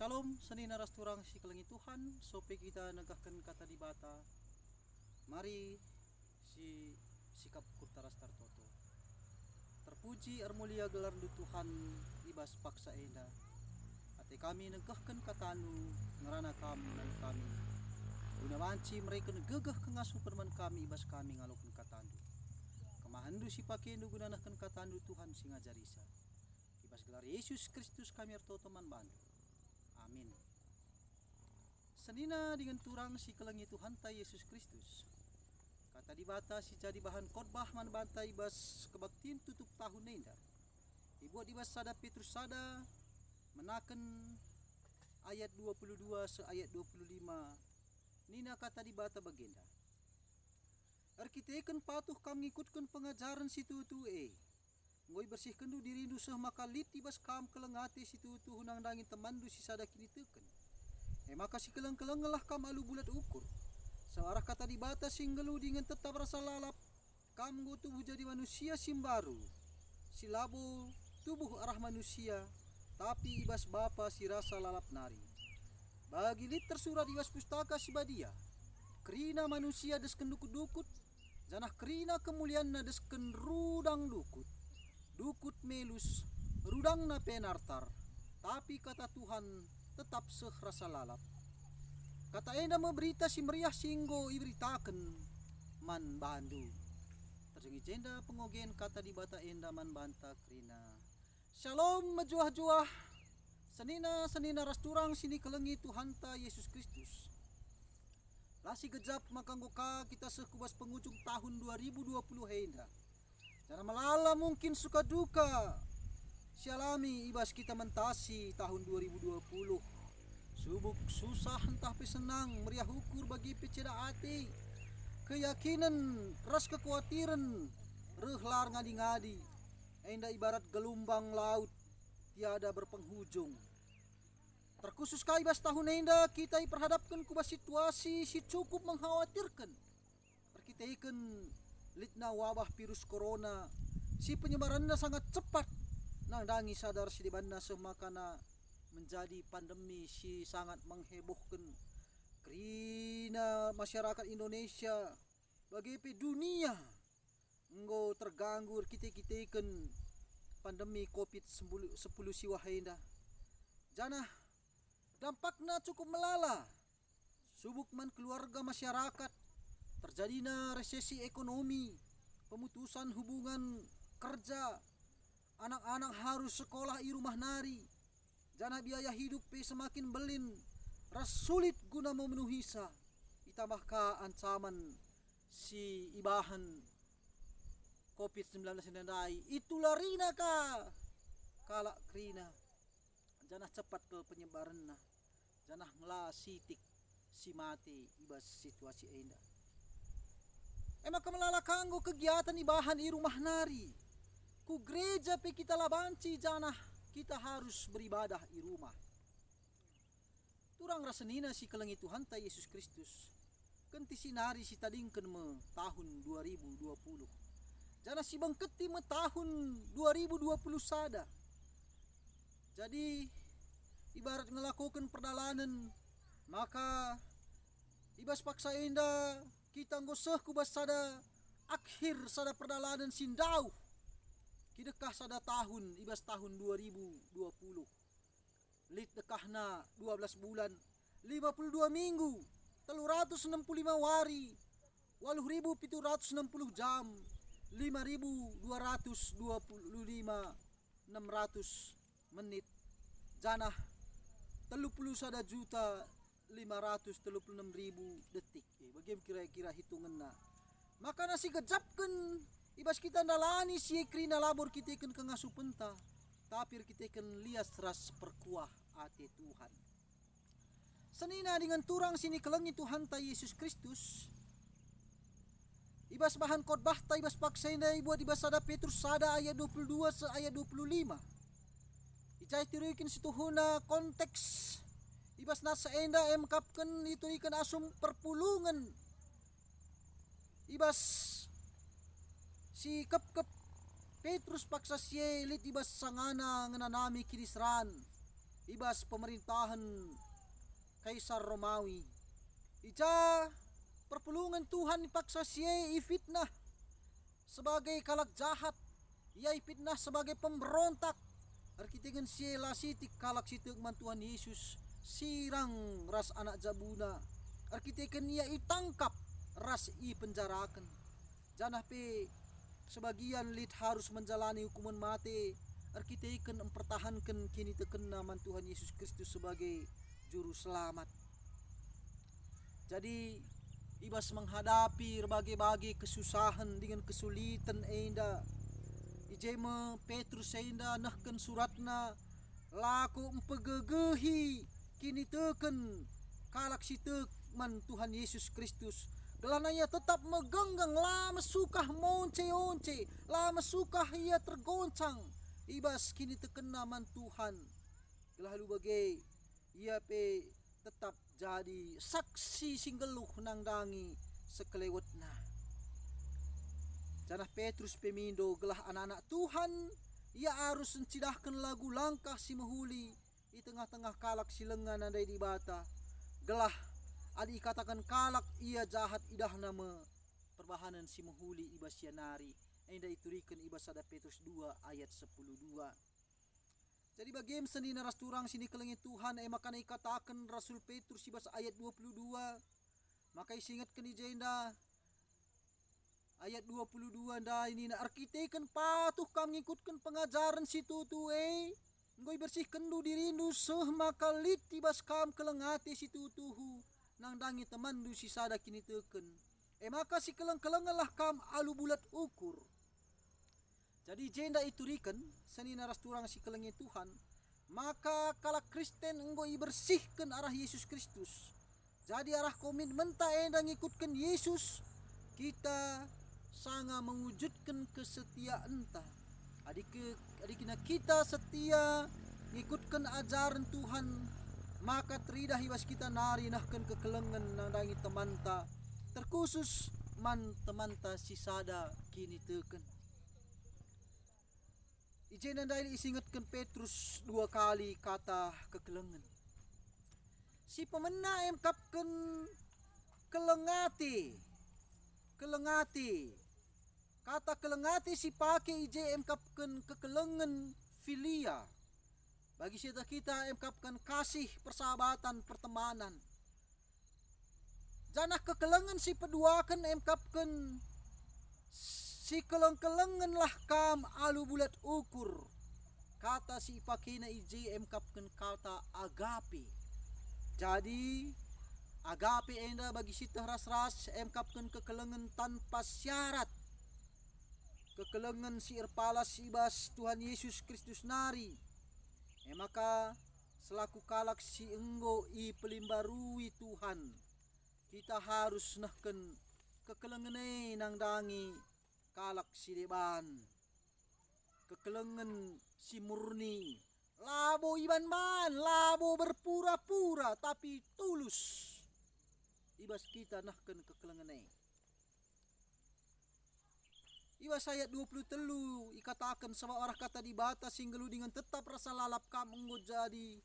Shalom, seni naras turang si kelengi Tuhan, sope kita negahkan kata di bata. Mari si sikap kurtaras tartoto. Terpuji armulia gelar du Tuhan ibas paksa enda. Ate kami negahkan kata anu ngerana kami dan kami. Guna manci mereka negegah kengasu perman kami ibas kami ngalokan kata anu. Kemahandu si pakendu guna nahkan kata anu Tuhan si ngajarisa. Ibas gelar Yesus Kristus kami artoto man bantu. Amin. Senina dengan turang si kelengi Tuhan ta Yesus Kristus. Kata di bata si jadi bahan khotbah man bantai ibas kebaktian tutup tahun nenda. Ibuat ibas sada Petrus sada menaken ayat 22 se ayat 25. Nina kata di bata bagenda. Arkiteken patuh kam ngikutkan pengajaran si tutu Ngoi bersihkan du dirindu seh maka lit ibas kam kelengati si tutu hunang dangin temandu si sada kini teken. Maka si keleng-keleng ngelah kam alu bulat ukur. Searah kata di bata singgelu dengan tetap rasa lalap. Kam go tubuh jadi manusia simbaru. Si labo tubuh arah manusia. Tapi ibas bapa si rasa lalap nari. Bagi lit tersurat ibas pustaka si badia. Kerina manusia desken dukut-dukut. Janah kerina kemuliaan na desken rudang dukut. Dukut melus, rudang na penartar, tapi kata Tuhan tetap seh rasa lalap. Kata enda memberita si meriah singgo iberitaken man bandu. Terjengi jenda pengogen kata di bata enda man banta krina. Shalom majuah-juah, senina rasturang sini kelengi Tuhan ta Yesus Kristus. Lasi gejap makanggoka kita sekubas penghujung tahun 2020 henda. Jangan malala mungkin suka duka sialami ibas kita mentasi tahun 2020. Subuk susah entah pesenang meriah ukur bagi peceda hati. Keyakinan ras kekhawatiran rehlar ngadi-ngadi. Enda ibarat gelombang laut tiada berpenghujung. Terkhusus ibas tahun enda kita perhadapkan kubas situasi si cukup mengkhawatirkan. Perkitakan litna wabah virus corona si penyebarannya sangat cepat nang dangi sadar si dibanna semakana menjadi pandemi si sangat menghebohkan kerina masyarakat Indonesia bagi dunia enggo terganggu kita-kitakan pandemi COVID-19 si wahenda janah dampaknya cukup melala subuk man keluarga masyarakat. Terjadinya resesi ekonomi, pemutusan hubungan kerja, anak-anak harus sekolah i rumah nari, jana biaya hidup semakin belin, ras sulit guna memenuhi sa, ditambahkan ancaman si ibahan COVID-19 nendai, itulah rina ka, kalak krina, jana cepat ke penyebaran janah ngela sitik si mati ibas situasi enda. Maka melala kanggo kegiatan ibahan i rumah nari. Ku gereja pe kita labanci janah kita harus beribadah i rumah. Turang rasenina si kelengi Tuhan ta Yesus Kristus. Kenti sinari si tadingken me tahun 2020. Janah si bangketi me tahun 2020 sada. Jadi ibarat ngelakukan perdalanan maka ibas paksa enda kita ngoseh kubas sada akhir sada perdalanan sindau kidekah sada tahun ibas tahun 2020 lit dekahna 12 bulan 52 minggu 365 wari 8.760 jam 5.225 600 menit janah 30 sada juta 536.000 detik. Bagaimana kira-kira hitunganna? Maka nasi gejapkan ibas kita ndalani si krina labor kita ikan kengasu penta. Tapi kita ikan lias ras perkuah ate Tuhan. Senina dengan turang sini kelengi Tuhan ta Yesus Kristus. Ibas bahan khotbah ta ibas paksaina ibuat ibas sada Petrus sada ayat 22 se ayat 25. Icai tiruikin situhuna konteks ibas nasa enda kapken itu ikan asum perpulungan ibas si kep Petrus paksa sielit ibas sangana ngenanami kirisran ibas pemerintahan Kaisar Romawi. Ija perpulungan Tuhan ipaksa siya ifitnah sebagai kalak jahat, ia ifitnah sebagai pemberontak. Arkitengen siya lasitik kalak sitegman Tuhan Yesus sirang ras anak jabuna. Arkiteken ia itangkap ras i penjarakan. Janah pe sebagian lid harus menjalani hukuman mati. Arkiteken mempertahankan kini teken naman Tuhan Yesus Kristus sebagai juru selamat. Jadi ibas menghadapi berbagai kesusahan dengan kesulitan enda. Ijema Petrus enda nahkan suratna laku empegegehi kini teken kalak sitekman Tuhan Yesus Kristus. Gelananya tetap megenggang lama sukah monce-once, lama sukah ia tergoncang. Ibas kini tekena man Tuhan. Lalu bagai ia pe tetap jadi saksi singgeluh nang dangi sekelewetna. Janah Petrus pemindo gelah anak-anak Tuhan, ia harus mencidahkan lagu langkah si mahuli di tengah-tengah kalak si lengan andai di bata. Gelah adi katakan kalak ia jahat idah nama perbahanan si mahuli ibas yanari. Enda iturikan ibas ada Petrus 2 ayat 10:2. Jadi bagaim seni naras turang sini kelengi Tuhan makana ikatakan Rasul Petrus ibas ayat 22. Maka isingatkan ijenda ayat 22 nda ini na arkiteken patuh kam ngikutkan pengajaran si tutue. Ngoy bersihkan du dirindu seh maka lit ibas kam kelengati si tutuhu nang dangi teman du si sada kini teken. Maka si keleng-kelengalah kam alu bulat ukur. Jadi jenda iturikan seni naras turang si kelengi Tuhan. Maka kalak Kristen enggo bersihkan arah Yesus Kristus. Jadi arah komitmen ta enda ngikutkan Yesus. Kita sangat mewujudkan kesetiaan ta. Adikina kita setia ngikutkan ajaran Tuhan. Maka teridah ibas kita nari nahkan kekelengan nang dangi temanta. Terkhusus man temanta si sada kini teken. Ijen anda ini isingatkan Petrus 2 kali kata kekelengan. Si pemena emkapkan kelengati. Kata kelengati si pakai ije emkapkan kekelengan filia. Bagi kita emkapkan kasih, persahabatan, pertemanan. Janah kekelengan si peduakan emkapkan si keleng-kelengan lah kam alu bulat ukur. Kata si pakina ije emkapkan kata agape. Jadi agape enda bagi sitah ras-ras emkapkan kekelengan tanpa syarat. Kekelengan si irpalas ibas Tuhan Yesus Kristus nari. Maka selaku kalak si enggo i pelimbarui Tuhan. Kita harus nahken kekelengan nang dangi kalak si deban. Kekelengan si murni. Labo iban man, labo berpura-pura tapi tulus. Ibas kita nahken kekelengan. Ibas ayat 23 ikatakan sama orang kata di batas singgelu dengan tetap rasa lalap kamu jadi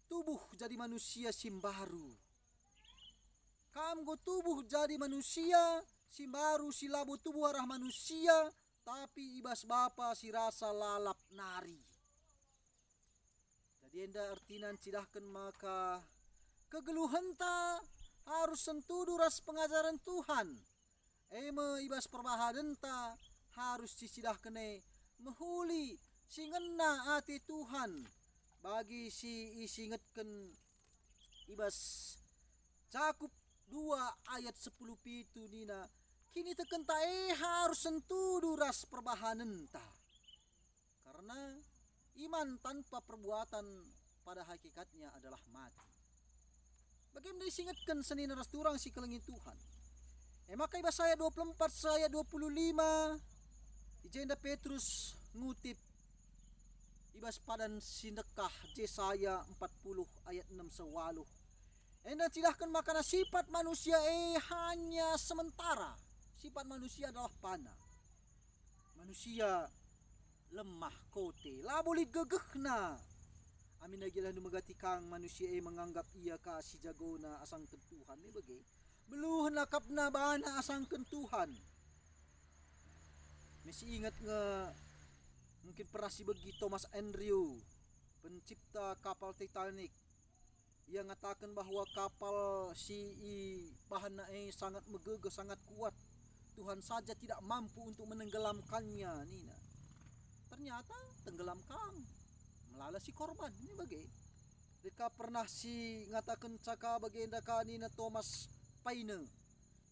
tubuh jadi manusia simbaru. Kamu tubuh jadi manusia simbaru si labo tubuh arah manusia tapi ibas bapa si rasa lalap nari. Jadi enda artinan cidahkan maka kegeluhan ta harus sentudu ras pengajaran Tuhan. Ibas perbahadan ta harus dicidahkan mehuli singena ati Tuhan bagi si isingatkan ibas cakup 2 ayat 10 pitu nina kini teken ta harus sentudu ras perbahanan ta karena iman tanpa perbuatan pada hakikatnya adalah mati. Bagaimana disingatkan seni naras turang si kelengin Tuhan. Maka ibas ayat 24 saya 25 ijenda Petrus ngutip ibas padan sinekah Yesaya 40 ayat 6 sewaluh. Enda cidahkan makana sifat manusia hanya sementara. Sifat manusia adalah panah. Manusia lemah kote, labuli gegehna. amin nagilah numagati kang manusia menganggap ia ka si jago na asangken Tuhan ni bagay beluh nakap na bana asangken Tuhan. Masih ingat nga mungkin pernah si bagi Thomas Andrew, pencipta kapal Titanic, yang ngatakan bahwa kapal bahan na sangat megegeh, sangat kuat, Tuhan saja tidak mampu untuk menenggelamkannya nina. Ternyata tenggelamkan, melala si korban ini bagai. Deka pernah si ngatakan caka bagenda ka nina Thomas Paine,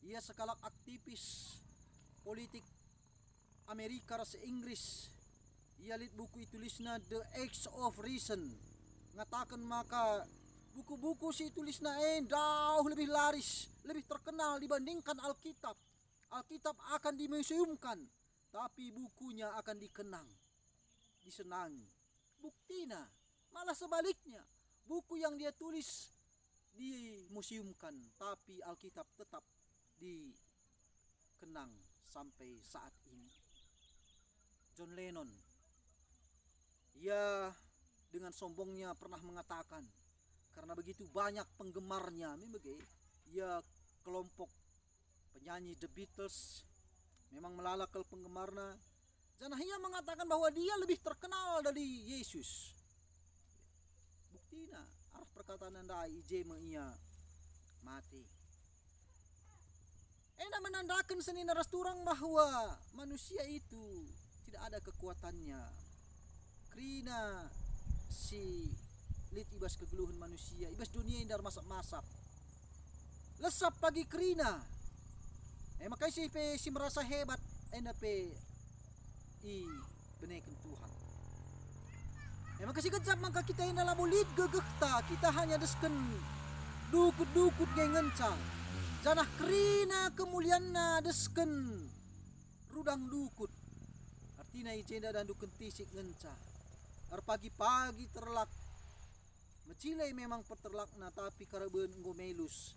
ia sekalak aktivis politik Amerika rasa Inggris. Ia lit buku tulisna The Age of Reason, ngatakan maka buku-buku si tulisna jauh lebih laris, lebih terkenal dibandingkan Alkitab. Alkitab akan dimuseumkan, tapi bukunya akan dikenang, disenangi. Buktinya malah sebaliknya, buku yang dia tulis dimuseumkan, tapi Alkitab tetap dikenang sampai saat ini. John Lennon, ia dengan sombongnya pernah mengatakan, karena begitu banyak penggemarnya, ia kelompok penyanyi The Beatles memang melalakal penggemarnya. Jangan ia mengatakan bahwa dia lebih terkenal dari Yesus. Buktinya arah perkataan anda ije ia mati. Anda menandakan seni naras turang bahwa manusia itu tidak ada kekuatannya. Krina si lit ibas kegeluhan manusia, ibas dunia indar masak-masak. Lesap pagi krina. Makanya si merasa hebat, benekan Tuhan. Maka si kecap maka kita ina labulit gegekta, kita hanya desken dukut-dukut gengencang. Janah krina kemulianna desken rudang dukut. Artinya ijenda dan dukun tisik ngenca. Pagi-pagi terlak. Macilay memang peterlakna tapi karaben ngomelus.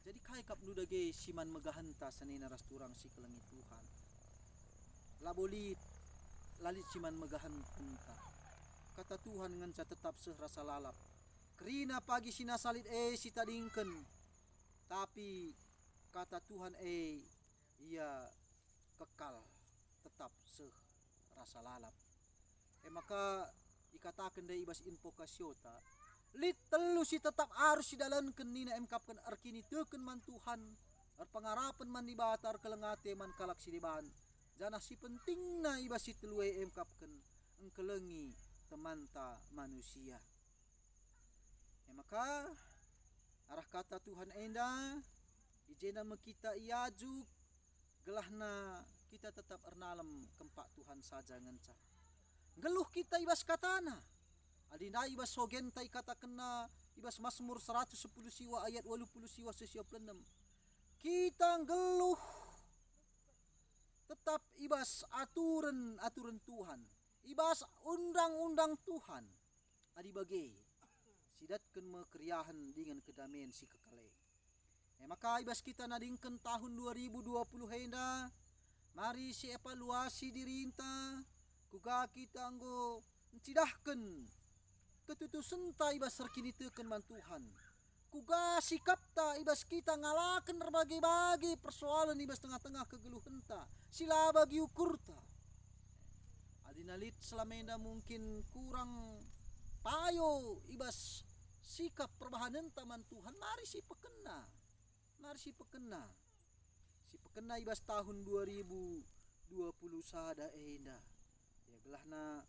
Jadi kay kap nudage siman megahanta sanina rasturang si kelengi Tuhan. Labolit lalit siman megahanta. Kata Tuhan ngenca tetap sehrasa lalap. Krina pagi sinasalit si tadingken. Tapi kata Tuhan ia kekal tetap serasa lalap. Maka dikatakan dari ibas invokasyota lit telu si tetap harus si dalan kenina emkapkan arkini teken man Tuhan pengarapan man dibatar kelengate man kalak si diban jana si penting na ibas si telue emkapkan engkelengi temanta manusia. Maka arah kata Tuhan enda ijena mekita iajuk gelahna kita tetap ernalam kempak Tuhan saja ngenca. Geluh kita ibas katana. Adina ibas sogentai kata kena ibas Mazmur 110 siwa ayat 80 siwa sesiap lenem. Kita geluh tetap ibas aturan Tuhan. Ibas undang-undang Tuhan. Adi bagi sidatkan mekeriahan dengan kedamaian si kekale. Maka ibas kita nadingkan tahun 2020 henda. Mari si evaluasi dirinta. Kuga kita anggo cidahkan ketutusan ta ibas serkini teken man Tuhan. Kuga sikap ta ibas kita ngalakan berbagai-bagai persoalan ibas tengah-tengah kegeluhan ta. Sila bagi ukur ta. Adinalit selamenda mungkin kurang payo ibas sikap perbahanan taman Tuhan. Mari si pekena. Mari si pekena. Si pekena ibas tahun 2020 sada enda. Gelahna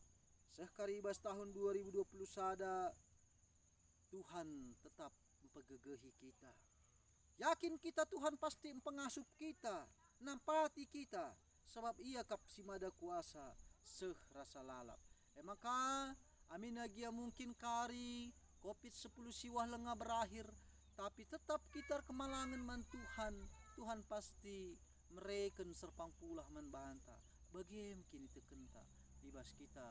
sekali ibas tahun 2020 sada Tuhan tetap mempegegehi kita. Yakin kita Tuhan pasti pengasup kita, nampati kita, sebab ia kap simada kuasa sehrasa lalap. Maka amin agia mungkin kari COVID-10 siwah lengah berakhir, tapi tetap kita kemalangan man Tuhan. Tuhan pasti mereken serpang pulah man banta. Bagaim kini tekenta ibas kita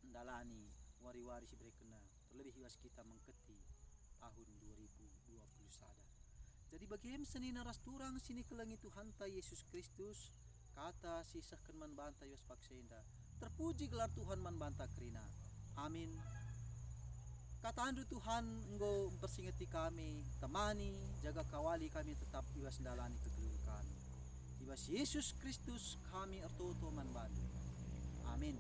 mendalani wari-wari si berekena terlebih ibas kita mengketi tahun 2020 sada. Jadi bagaim seni naras turang sini kelengi Tuhan ta Yesus Kristus kata sisahkan man banta ibas paksenda terpuji gelar Tuhan man banta krina. Amin. Katando Tuhan enggo mempersingati kami, temani, jaga kawali kami tetap ibas dalani kegelur kami. Ibas Yesus Kristus kami ertoto manbandu. Amin.